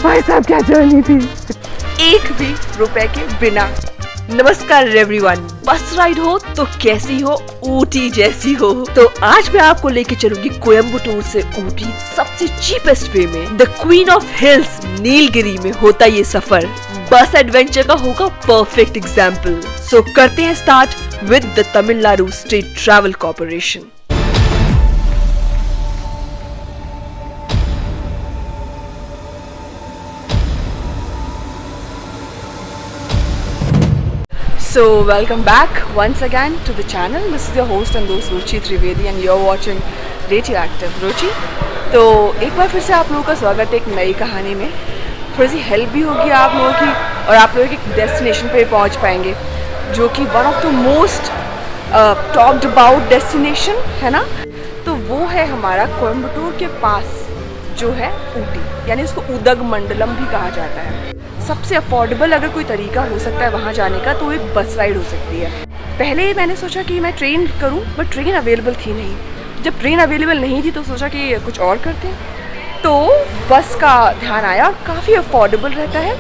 भाई साहब क्या जर्नी थी, एक भी रुपए के बिना। नमस्कार एवरीवन, बस राइड हो तो कैसी हो, ऊटी जैसी हो। तो आज मैं आपको लेके चलूंगी कोयम्बटूर से ऊटी सबसे चीपेस्ट वे में। The queen of hills Nilgiri में होता ये सफर बस एडवेंचर का होगा परफेक्ट एग्जाम्पल। सो करते हैं start with the Tamil Nadu state travel corporation. So welcome back once again to the channel. This is your host and host Ruchi Trivedi and you're watching Radioactive Ruchi। तो एक बार फिर से आप लोगों का स्वागत है एक नई कहानी में। थोड़ी सी हेल्प भी होगी आप लोगों की और आप लोगों की डेस्टिनेशन पे पहुंच पाएंगे, जो कि one of the most talked about destination है ना। तो वो है हमारा कोयम्बटूर के पास जो है ऊटी, यानी इसको उदगमंडलम भी कहा जाता है। सबसे अफोर्डेबल अगर कोई तरीका हो सकता है वहाँ जाने का तो एक बस राइड हो सकती है। पहले मैंने सोचा कि मैं ट्रेन करूँ, बट ट्रेन अवेलेबल थी नहीं। जब ट्रेन अवेलेबल नहीं थी तो सोचा कि कुछ और करते हैं, तो बस का ध्यान आया। काफ़ी अफोर्डेबल रहता है,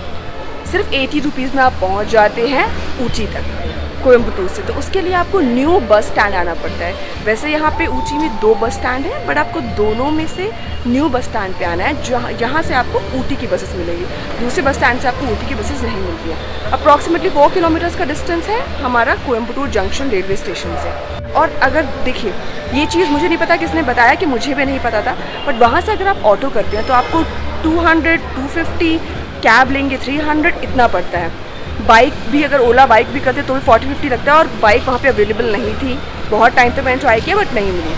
सिर्फ 80 रुपीज़ में आप पहुँच जाते हैं ऊटी तक कोयम्बटूर से। तो उसके लिए आपको न्यू बस स्टैंड आना पड़ता है। वैसे यहाँ पे ऊटी में 2 बस स्टैंड है, बट आपको दोनों में से न्यू बस स्टैंड पे आना है, यहाँ से आपको ऊटी की बसेस मिलेगी। दूसरे बस स्टैंड से आपको ऊटी की बसेस नहीं मिलती है। अप्रॉक्सीमेटली 4 किलोमीटर्स का डिस्टेंस है हमारा कोयम्बटूर जंक्शन रेलवे स्टेशन से। और अगर देखिए, ये चीज़ मुझे नहीं पता किसने बताया, कि मुझे भी नहीं पता था, बट वहाँ से अगर आप ऑटो करते हैं तो आपको 200, 250, कैब लेंगे 300, इतना पड़ता है। बाइक भी अगर ओला बाइक भी करते तो भी 40-50 लगता है, और बाइक वहाँ पे अवेलेबल नहीं थी। बहुत टाइम तक मैंने ट्राई किया बट नहीं मिली।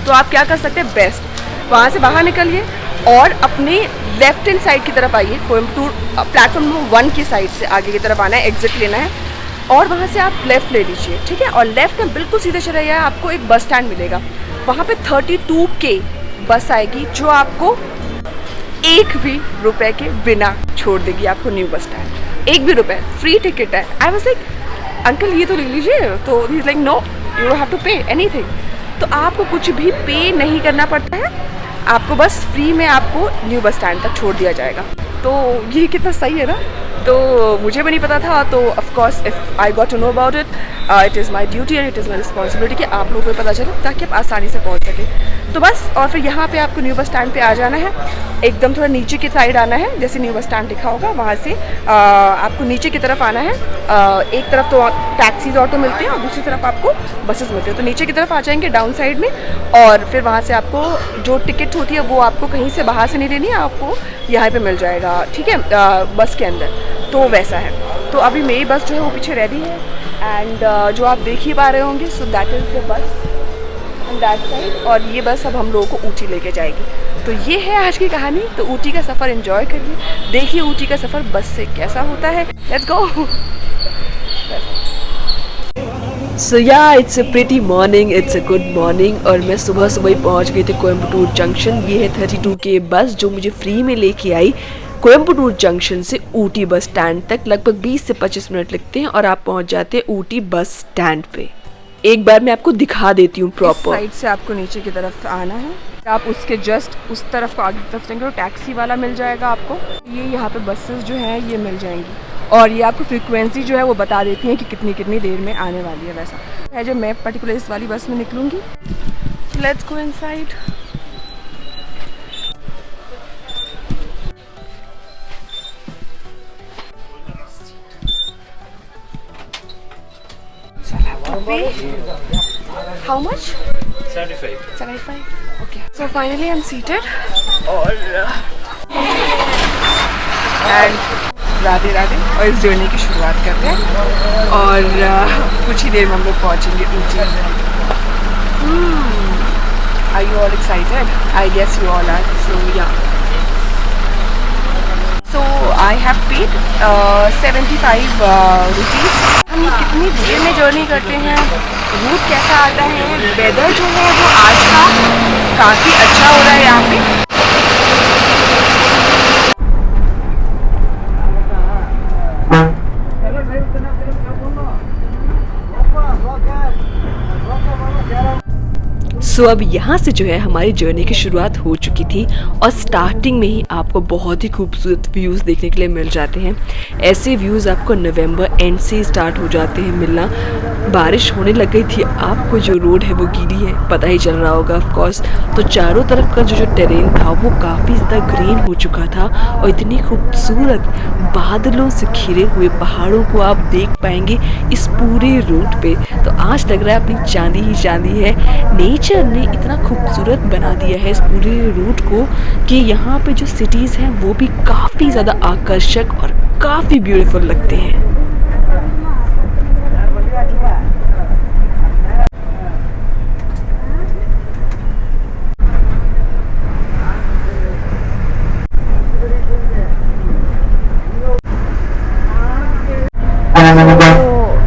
तो आप क्या कर सकते हैं, बेस्ट वहाँ से बाहर निकलिए और अपने लेफ्ट हैंड साइड की तरफ आइए। कोयम्बटूर प्लेटफॉर्म नंबर 1 की साइड से आगे की तरफ आना है, एग्जिट लेना है और वहाँ से आप लेफ़्ट ले लीजिए, ठीक है। और लेफ़्ट में बिल्कुल सीधे चले जाइए, आपको एक बस स्टैंड मिलेगा। वहाँ पे 32 के बस आएगी जो आपको एक भी रुपए के बिना छोड़ देगी आपको न्यू बस स्टैंड। एक भी रुपए, फ्री टिकट है। आई वाज लाइक, अंकल ये तो ले लीजिए। तो he is like, no, you have to pay anything. तो आपको कुछ भी पे नहीं करना पड़ता है, आपको बस फ्री में आपको न्यू बस स्टैंड तक छोड़ दिया जाएगा। तो ये कितना सही है ना। तो मुझे भी नहीं पता था, तो of course if I got to know about it, it is my duty and it is my responsibility कि आप लोगों को पता चले ताकि आप आसानी से पहुंच सकें। तो बस, और फिर यहाँ पे आपको न्यू बस स्टैंड पे आ जाना है। एकदम थोड़ा नीचे की साइड आना है, जैसे न्यू बस स्टैंड लिखा होगा वहाँ से आपको नीचे की तरफ आना है। एक तरफ तो टैक्सीज ऑटो मिलते हैं और दूसरी तरफ आपको बसेस मिलते हैं। तो नीचे की तरफ आ जाएंगे डाउन साइड में, और फिर वहाँ से आपको जो टिकट होती है वो आपको कहीं से बाहर से नहीं लेनी है, आपको यहाँ पे मिल जाएगा, ठीक है, बस के अंदर। तो वैसा है। तो अभी मेरी बस जो है वो पीछे रेडी है, एंड जो आप देख ही पा रहे होंगे, so that is the bus on that side. और ये बस अब हम लोगों को ऊटी लेके जाएगी। तो ये है आज की कहानी। तो ऊटी का सफ़र एंजॉय करिए, देखिए ऊटी का सफ़र बस से कैसा होता है। Let's go. So yeah it's a pretty morning, it's a good morning. और मैं सुबह सुबह ही पहुँच गई थी कोयम्बटूर जंक्शन। ये है 32 के बस जो मुझे फ्री में लेके आई कोयम्बटूर जंक्शन से ऊटी बस स्टैंड तक। लगभग 20 से 25 मिनट लगते हैं और आप पहुँच जाते हैं ऊटी बस स्टैंड पे। एक बार मैं आपको दिखा देती हूँ प्रॉपर। साइड से आपको नीचे की तरफ आना है, आप उसके जस्ट उस तरफ को आगे की तरफ जाएंगे तो टैक्सी वाला मिल जाएगा आपको। ये यहाँ पे बसेस जो हैं ये मिल जाएंगी, और ये आपको फ्रीक्वेंसी जो है वो बता देती है कि कितनी कितनी देर में आने वाली है। वैसा है जो मैं पर्टिकुलर इस वाली बस में निकलूँगी। Let's go inside. How much? 75. Okay. So finally I'm seated. And Radhe Radhe. और इस जर्नी की शुरुआत करते हैं, और कुछ ही देर में हम लोग पहुँचेंगे Ooty. Are you all excited? I guess you all are. So yeah. So I have paid 75 rupees। हम कितनी देर में जर्नी करते हैं, रूट कैसा आता है, वेदर जो है वो आज का काफ़ी अच्छा हो रहा है यहाँ पे। सो अब यहाँ से जो है हमारी जर्नी की शुरुआत हो चुकी थी और स्टार्टिंग में ही आपको बहुत ही खूबसूरत व्यूज़ देखने के लिए मिल जाते हैं। ऐसे व्यूज़ आपको नवंबर एंड से स्टार्ट हो जाते हैं मिलना। बारिश होने लग गई थी, आपको जो रोड है वो गीली है, पता ही चल रहा होगा ऑफ कोर्स। तो चारों तरफ का जो टेरेन था वो काफ़ी ज़्यादा ग्रीन हो चुका था और इतनी खूबसूरत बादलों से घिरे हुए पहाड़ों को आप देख पाएंगे इस पूरे रूट पे। तो आज लग रहा है अपनी चांदी ही चांदी है। नेचर ने इतना खूबसूरत बना दिया है इस पूरे रूट को कि यहाँ पे जो सिटीज़ हैं वो भी काफ़ी ज़्यादा आकर्षक और काफ़ी ब्यूटीफुल लगते हैं।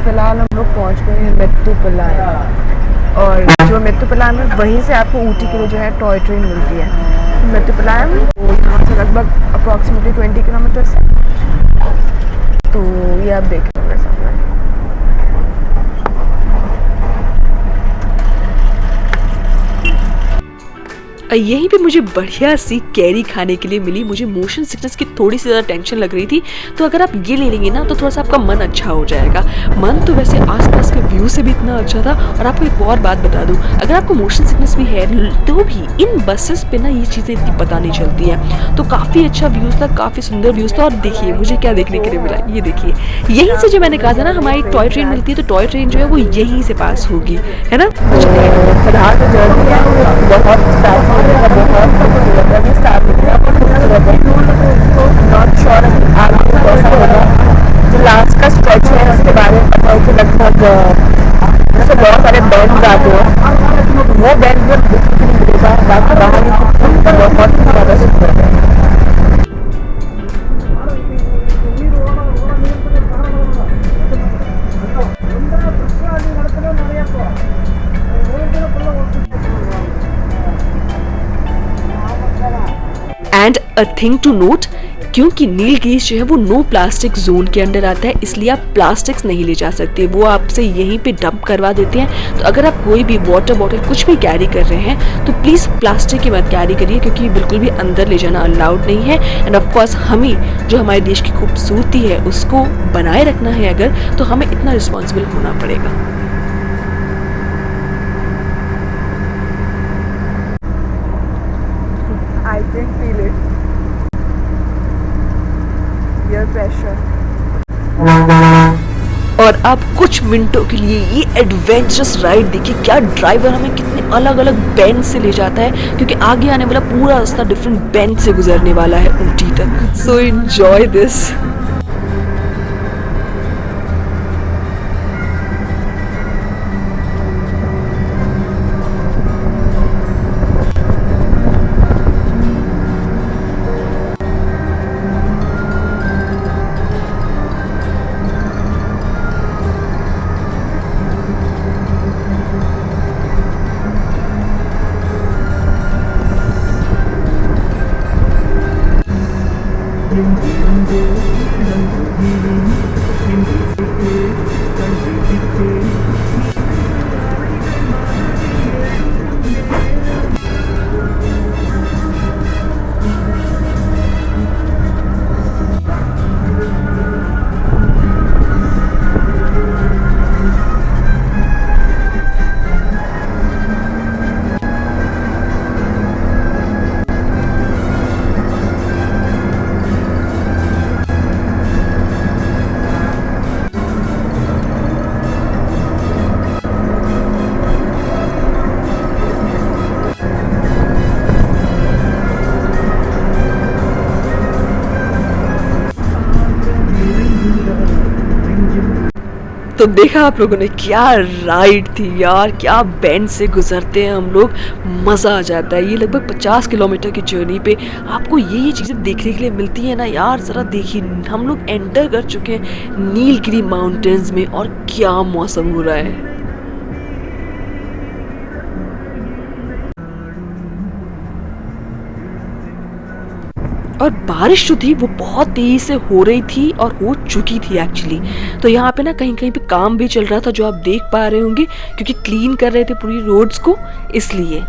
फिलहाल हम लोग पहुँच गए हैं मेत्तुपलायम और जो मेत्तुपलायम है वहीं से आपको ऊटी के लिए जो है टॉय ट्रेन मिलती है। मेत्तुपलायम तो यहाँ से लगभग अप्रॉक्सीमेटली 20 किलोमीटर्स है। तो ये आप देख रहे हैं सामने। यहीं पे मुझे बढ़िया सी कैरी खाने के लिए मिली। मुझे मोशन सिकनेस की थोड़ी सी ज़्यादा टेंशन लग रही थी, तो अगर आप ये ले लेंगे ना तो थोड़ा सा आपका मन अच्छा हो जाएगा। मन तो वैसे आसपास के व्यू से भी इतना अच्छा था। और आपको एक और बात बता दूं, अगर आपको मोशन सिकनेस भी है तो भी इन बसेस पे ना ये चीज़ें इतनी पता नहीं चलती हैं। तो काफ़ी अच्छा व्यूज़ था, काफ़ी सुंदर व्यूज़ था। और देखिए मुझे क्या देखने के लिए मिला, ये देखिए यहीं से जो मैंने कहा था ना हमारी टॉय ट्रेन मिलती है, तो टॉय ट्रेन जो है वो यहीं से पास होगी, है ना। फिलहाल जो जर्नी है बहुत नॉट श्योर आगे कैसा होगा। जो लास्ट का स्ट्रेच है उसके बारे में पता है कि लगभग उससे बहुत सारे बैंड आते हैं, वो बैंड में देखने के लिए मिलेगा। बाकी बाहर बहुत ज़्यादा सुंदर है। And a thing to note, क्योंकि नीलगिरीज जो है वो नो प्लास्टिक जोन के अंडर आता है, इसलिए आप प्लास्टिक्स नहीं ले जा सकते, वो आपसे यहीं पे डंप करवा देते हैं। तो अगर आप कोई भी वाटर बॉटल कुछ भी कैरी कर रहे हैं तो प्लीज़ प्लास्टिक की मत कैरी करिए, क्योंकि बिल्कुल भी अंदर ले जाना अलाउड नहीं है। एंड ऑफकोर्स हमें जो हमारे देश की खूबसूरती है उसको बनाए रखना है अगर, तो हमें इतना रिस्पॉन्सिबल होना पड़ेगा। I can feel it. Your pressure. और अब कुछ मिनटों के लिए ये एडवेंचरस राइड देखिए, क्या ड्राइवर हमें कितने अलग अलग बेंड से ले जाता है, क्योंकि आगे आने वाला पूरा रास्ता डिफरेंट बेंड से गुजरने वाला है ऊटी तक। So enjoy this. तो देखा आप लोगों ने, क्या राइड थी यार, क्या बैंड से गुजरते हैं हम लोग, मज़ा आ जाता है। ये लगभग 50 किलोमीटर की जर्नी पे आपको ये चीज़ें देखने के लिए मिलती है ना यार। ज़रा देखिए, हम लोग एंटर कर चुके हैं नीलगिरी माउंटेन्स में और क्या मौसम हो रहा है। और बारिश जो थी वो बहुत तेज़ी से हो रही थी और हो चुकी थी एक्चुअली। तो यहाँ पे ना कहीं कहीं पे काम भी चल रहा था जो आप देख पा रहे होंगे, क्योंकि क्लीन कर रहे थे पूरी रोड्स को, इसलिए।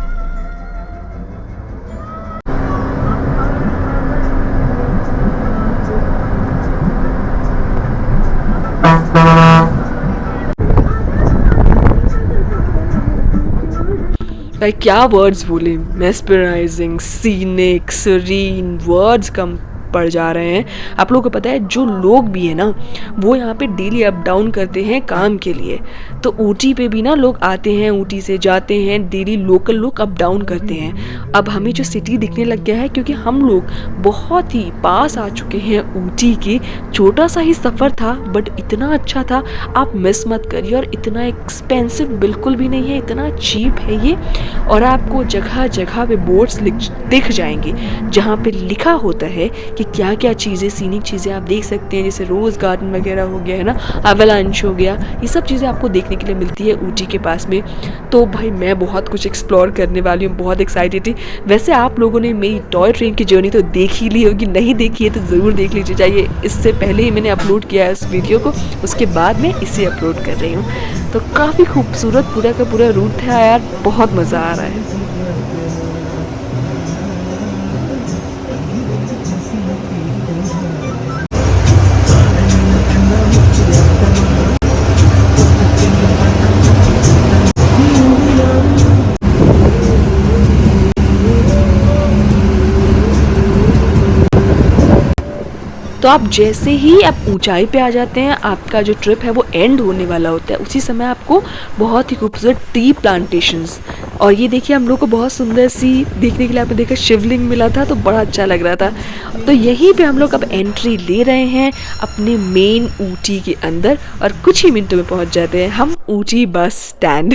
भाई क्या वर्ड्स बोले, मेस्पराइजिंग, सीनिक, सीरीन, वर्ड्स कम पड़ जा रहे हैं। आप लोगों को पता है जो लोग भी है ना वो यहाँ पे डेली अप डाउन करते हैं काम के लिए, तो ऊटी पे भी ना लोग आते हैं, ऊटी से जाते हैं, डेली लोकल लोग अप डाउन करते हैं। अब हमें जो सिटी दिखने लग गया है क्योंकि हम लोग बहुत ही पास आ चुके हैं ऊटी के। छोटा सा ही सफ़र था बट इतना अच्छा था, आप मिस मत करिए। और इतना एक्सपेंसिव बिल्कुल भी नहीं है, इतना चीप है ये। और आपको जगह जगह पे बोर्ड्स दिख जाएंगे जहाँ पे लिखा होता है कि क्या क्या चीज़ें, सीनिक चीज़ें आप देख सकते हैं, जैसे रोज़ गार्डन वगैरह हो गया है ना, अवेलांच हो गया, ये सब चीज़ें आपको देखने के लिए मिलती है ऊटी के पास में। तो भाई मैं बहुत कुछ एक्सप्लोर करने वाली हूँ, बहुत एक्साइटेड थी। वैसे आप लोगों ने मेरी टॉय ट्रेन की जर्नी तो देख ही ली होगी, नहीं देखी है तो ज़रूर देख लीजिए चाहिए। इससे पहले ही मैंने अपलोड किया है इस वीडियो को, उसके बाद मैं इसे अपलोड कर रही हूँ। तो काफ़ी खूबसूरत पूरा का पूरा रूट था यार, बहुत मज़ा आ रहा है। तो आप जैसे ही आप ऊंचाई पे आ जाते हैं, आपका जो ट्रिप है वो एंड होने वाला होता है, उसी समय आपको बहुत ही खूबसूरत टी प्लांटेशंस, और ये देखिए हम लोग को बहुत सुंदर सी देखने के लिए आपने देखा शिवलिंग मिला था, तो बड़ा अच्छा लग रहा था। तो यहीं पे हम लोग अब एंट्री ले रहे हैं अपने मेन ऊटी के अंदर, और कुछ ही मिनटों में पहुंच जाते हैं हम ऊटी बस स्टैंड।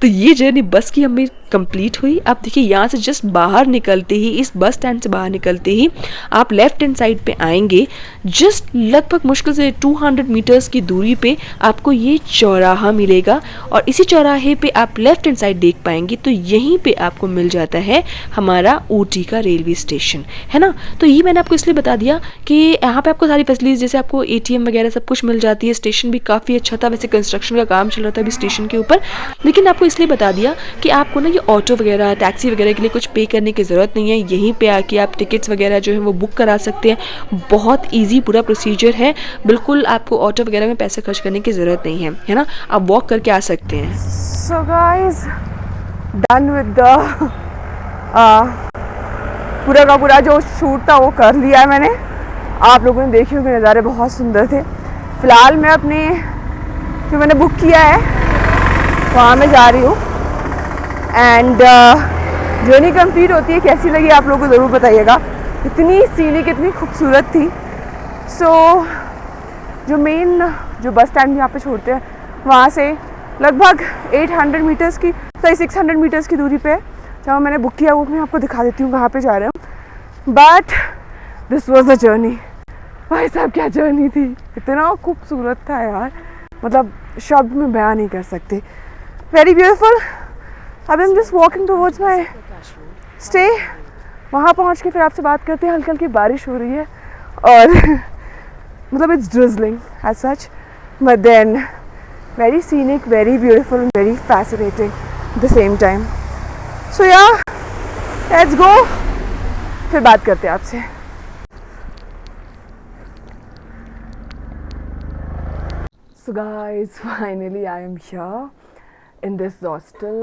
तो ये जर्नी बस की हमें कंप्लीट हुई। अब देखिए यहाँ से जस्ट बाहर निकलते ही, इस बस स्टैंड से बाहर निकलते ही आप लेफ्ट हैंड साइड पे आएंगे, जस्ट लगभग मुश्किल से 200 मीटर्स की दूरी पे आपको ये चौराहा मिलेगा, और इसी चौराहे पे आप लेफ्ट हैंड साइड देख पाएंगे तो यहीं पे आपको मिल जाता है हमारा ऊटी का रेलवे स्टेशन, है ना। तो ये मैंने आपको इसलिए बता दिया कि यहाँ पे आपको सारी फैसिलिटीज, जैसे आपको एटीएम वगैरह सब कुछ मिल जाती है। स्टेशन भी काफ़ी अच्छा था, वैसे कंस्ट्रक्शन का काम चल रहा था अभी स्टेशन के ऊपर, लेकिन आपको इसलिए बता दिया कि आपको ना ये ऑटो वगैरह, टैक्सी वगैरह के लिए कुछ पे करने की ज़रूरत नहीं है। यहीं पे आके आप टिकट्स वगैरह जो है वो बुक करा सकते हैं। बहुत इजी पूरा प्रोसीजर है, बिल्कुल आपको ऑटो वगैरह में पैसे खर्च करने की ज़रूरत नहीं है, है ना। आप वॉक करके आ सकते हैं। So guys, done with the पूरा का पूरा जो शूट था वो कर लिया है मैंने। आप लोगों ने देखे होंगे नज़ारे बहुत सुंदर थे। फ़िलहाल मैं अपने जो मैंने बुक किया है वहाँ मैं जा रही हूँ, एंड जर्नी कंप्लीट होती है। कैसी लगी आप लोगों को ज़रूर बताइएगा, इतनी सीनिक, इतनी खूबसूरत थी। सो जो मेन जो बस स्टैंड यहाँ पे छोड़ते हैं वहाँ से लगभग 800 मीटर्स की, सॉरी 600 मीटर्स की दूरी पे जहाँ मैंने बुक किया, वो मैं आपको दिखा देती हूँ कहाँ पे जा रहे हूँ। But this was the journey. भाई साहब क्या जर्नी थी, इतना खूबसूरत था यार, मतलब शब्द में बयान नहीं कर सकते। Very beautiful. अब I am just walking towards my stay. वहाँ पहुँच के फिर आपसे बात करते हैं। हल्की हल्की बारिश हो रही है और मतलब it's drizzling as such, but then very scenic, very beautiful, very fascinating at the same time. So yeah let's गो, फिर बात करते हैं आपसे। So guys, finally I am here in this hostel.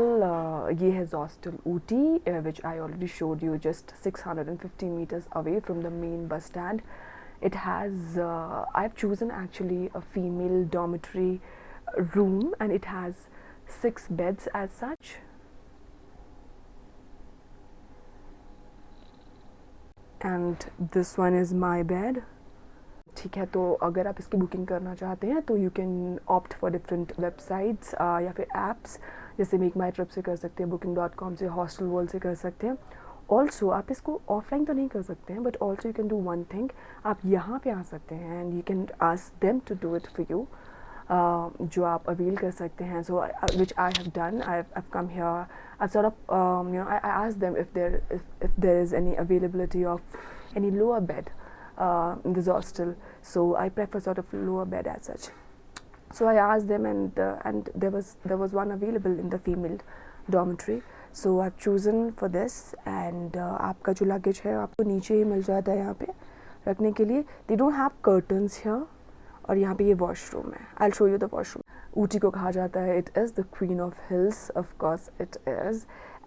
ये है hostel Ooty, which I already showed you, just 650 meters away from the main bus stand. It has, I've chosen actually a female dormitory room, and it has 6 beds as such. And this one is my bed. ठीक है, तो अगर आप इसकी booking करना चाहते हैं तो you can opt for different websites या फिर ऐप्स, जैसे मेक माई ट्रिप से कर सकते हैं, booking.com से, हॉस्टल वर्ल्ड से कर सकते हैं। ऑल्सो आप इसको ऑफलाइन तो नहीं कर सकते हैं, but also you can do one thing, आप यहाँ पे आ सकते हैं and you can ask them to do it for you. जो आप अवेल कर सकते हैं. So which I have done. I've come here. I've sort of I asked them if there is any availability of any lower bed in this hostel. So I prefer sort of lower bed as such. So I asked them, and there was one available in the female dormitory. So I've chosen for this. And आपका जो luggage है आपको नीचे ही मिल जाता है यहाँ पे रखने के लिए. They don't have curtains here. और यहाँ पे ये वॉशरूम है. I'll show you the washroom. Ooty को कहा जाता है it is the queen of hills. Of course it is.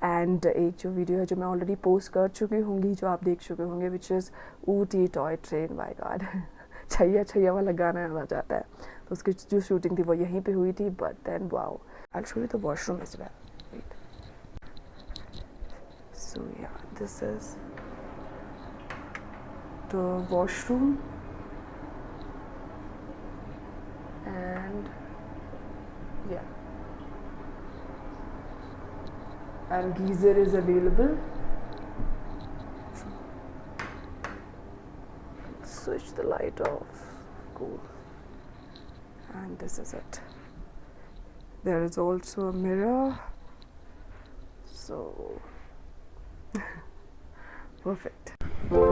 And एक जो वीडियो है जो मैं ऑलरेडी पोस्ट कर चुकी होंगी, जो आप देख चुके होंगे, which is Ooty toy train. By God Chaiyya Chaiyya वाला गाना याद आ जाता है. तो उसकी जो शूटिंग थी वो यहीं पे हुई थी. But then wow, I'll show you the washroom as well. Wait. So yeah, this is the washroom. And yeah, and geyser is available. Switch the light off. Cool. And this is it. There is also a mirror. So perfect.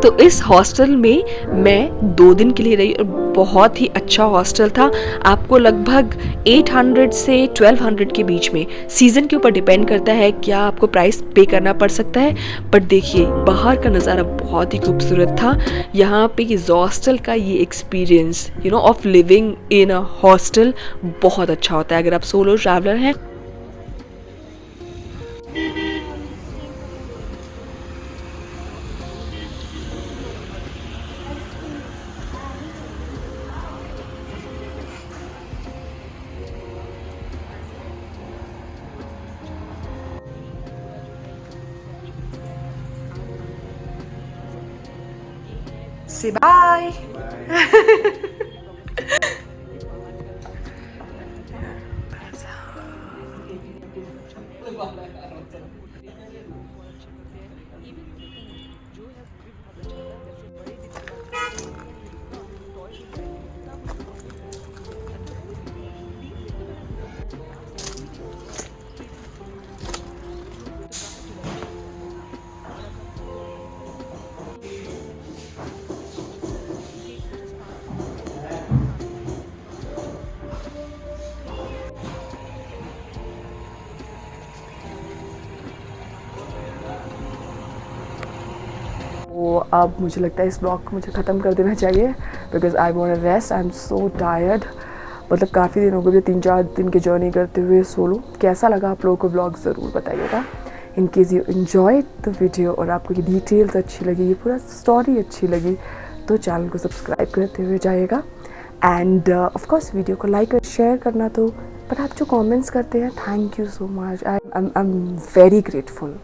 तो इस hostel में मैं 2 दिन के लिए रही और बहुत ही अच्छा हॉस्टल था. आपको लगभग 800 से 1200 के बीच में, सीज़न के ऊपर डिपेंड करता है क्या आपको प्राइस पे करना पड़ सकता है. बट देखिए बाहर का नज़ारा बहुत ही खूबसूरत था. यहाँ पे इस हॉस्टल का ये experience of living in a hostel बहुत अच्छा होता है अगर आप सोलो ट्रैवलर हैं. Say bye. तो अब मुझे लगता है इस ब्लॉग को मुझे ख़त्म कर देना चाहिए because I want to rest. I am so tired. मतलब काफ़ी दिन हो गए 3-4 दिन की जर्नी करते हुए सोलो. कैसा लगा आप लोगों को ब्लॉग ज़रूर बताइएगा. In case you enjoy the video और आपको ये डिटेल्स अच्छी लगी, ये पूरा स्टोरी अच्छी लगी, तो चैनल को सब्सक्राइब करते हुए जाइएगा. एंड ऑफ कोर्स वीडियो को लाइक और शेयर करना. तो बट आप जो कमेंट्स करते हैं, thank you so much. I am very grateful.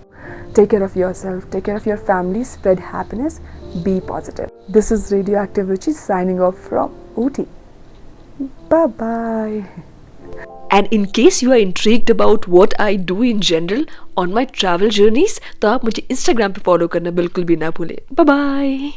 Take care of yourself, take care of your family, spread happiness, be positive. This is Radioactive Ruchi signing off from Ooty. Bye-bye. And in case you are intrigued about what I do in general on my travel journeys, तो आप मुझे Instagram पे follow करना बिल्कुल भी ना भूलें. Bye-bye.